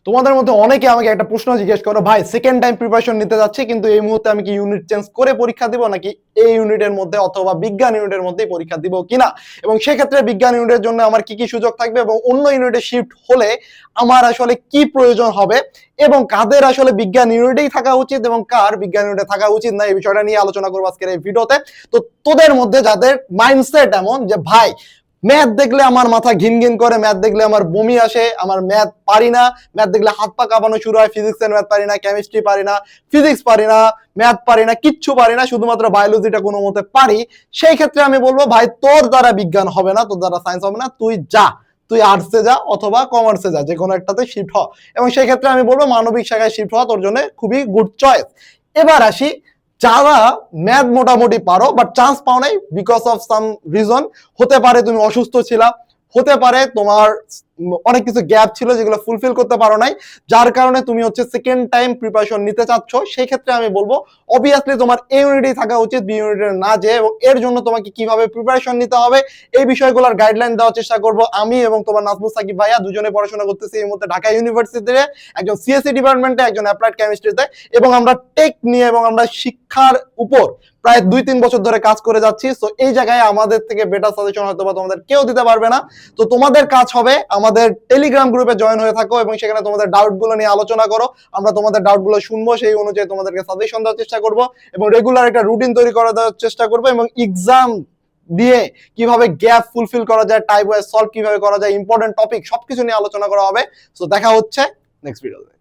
তোমাদের মধ্যে অনেকে আমাকে একটা প্রশ্ন জিজ্ঞেস করো, ভাই সেকেন্ড টাইম প্রিপারেশন নিতে যাচ্ছি, কিন্তু এই মুহূর্তে আমি কি ইউনিট চেঞ্জ করে পরীক্ষা দিব নাকি এই ইউনিটের মধ্যে অথবা বিজ্ঞান ইউনিটের মধ্যেই পরীক্ষা দিব কিনা, এবং সেক্ষেত্রে বিজ্ঞান ইউনিটের জন্য আমার কি কি সুযোগ থাকবে এবং অন্য ইউনিটে শিফট হলে আমার আসলে কি প্রয়োজন হবে, এবং কাদের আসলে বিজ্ঞান ইউনিটেই থাকা উচিত এবং কার বিজ্ঞান ইউনিটে থাকা উচিত না, এই বিষয়টা নিয়ে আলোচনা করবো আজকের এই ভিডিওতে। তো তোদের মধ্যে যাদের মাইন্ডসেট এমন যে ভাই ম্যাথ দেখলে আমার মাথা ঘিন ঘিন করে, ম্যাথ দেখলে আমার বমি আসে, আমার ম্যাথ পারি না, ম্যাথ দেখলে হাত পা কাঁপানো শুরু হয়, ফিজিক্সের ম্যাথ পারি না, কেমিস্ট্রি পারি না, ফিজিক্স পারি না, ম্যাথ পারি না, কিচ্ছু পারি না, শুধুমাত্র বায়োলজিটা কোনো মতে পারি, সেই ক্ষেত্রে আমি বলবো ভাই তোর দ্বারা বিজ্ঞান হবে না, তোর দ্বারা সায়েন্স হবে না, তুই আর্টসে যা অথবা কমার্সে যা, যে কোনো একটাতে শিফট হ। এবং সেই ক্ষেত্রে আমি বলবো মানবিক শাখায় শিফট হওয়া তোর জন্য খুবই গুড চয়েস। এবার আসি, যারা ম্যাথ মোটামুটি পারো বাট চান্স পাও নাই বিকজ অফ সাম রিজন, হতে পারে তুমি অসুস্থ ছিলা, হতে পারে তোমার অনেক কিছু গ্যাপ ছিল যেগুলো ফুলফিল করতে পারো নাই, যার কারণে তুমি হচ্ছে সেকেন্ড টাইম প্রিপারেশন নিতে চাচ্ছ, সেই ক্ষেত্রে আমি বলবো অবভিয়াসলি তোমার এ ইউনিটে থাকা উচিত, বি ইউনিটে না যে, এবং এর জন্য তোমাকে কিভাবে প্রিপারেশন নিতে হবে এই বিষয়গুলোর গাইডলাইন দেওয়ার চেষ্টা করব আমি এবং তোমার নাজমুল সাকিব ভাইয়া, দুজনে পড়াশোনা করতেছি এই মুহূর্তে ঢাকা ইউনিভার্সিটিতে, একজন সিএসসি ডিপার্টমেন্টে, একজন অ্যাপ্লাইড কেমিস্ট্রিতে, এবং আমরা টেক নিয়ে এবং আমরা শিক্ষার উপর প্রায় 2-3 বছর ধরে কাজ করে যাচ্ছি। সো এই জায়গায় আমাদের থেকে বেটার সাজেশন হয়তো বা তোমাদের কেউ দিতে পারবে না। তো তোমাদের কাজ হবে আমাদের টেলিগ্রাম গ্রুপে জয়েন হয়ে থাকো এবং সেখানে তোমাদের ডাউট গুলো নিয়ে আলোচনা করো, আমরা তোমাদের ডাউট গুলো শুনবো, সেই অনুযায়ী তোমাদেরকে সাজেশন দেওয়ার চেষ্টা করব এবং রেগুলার একটা রুটিন তৈরি করে দেওয়ার চেষ্টা করবো, এবং এক্সাম দিয়ে কিভাবে গ্যাপ ফুলফিল করা যায়, টাইপ ওয়াইজ সলভ কিভাবে করা যায়, ইম্পর্টেন্ট টপিক সবকিছু নিয়ে আলোচনা করা হবে। সো দেখা হচ্ছে নেক্সট ভিডিওতে।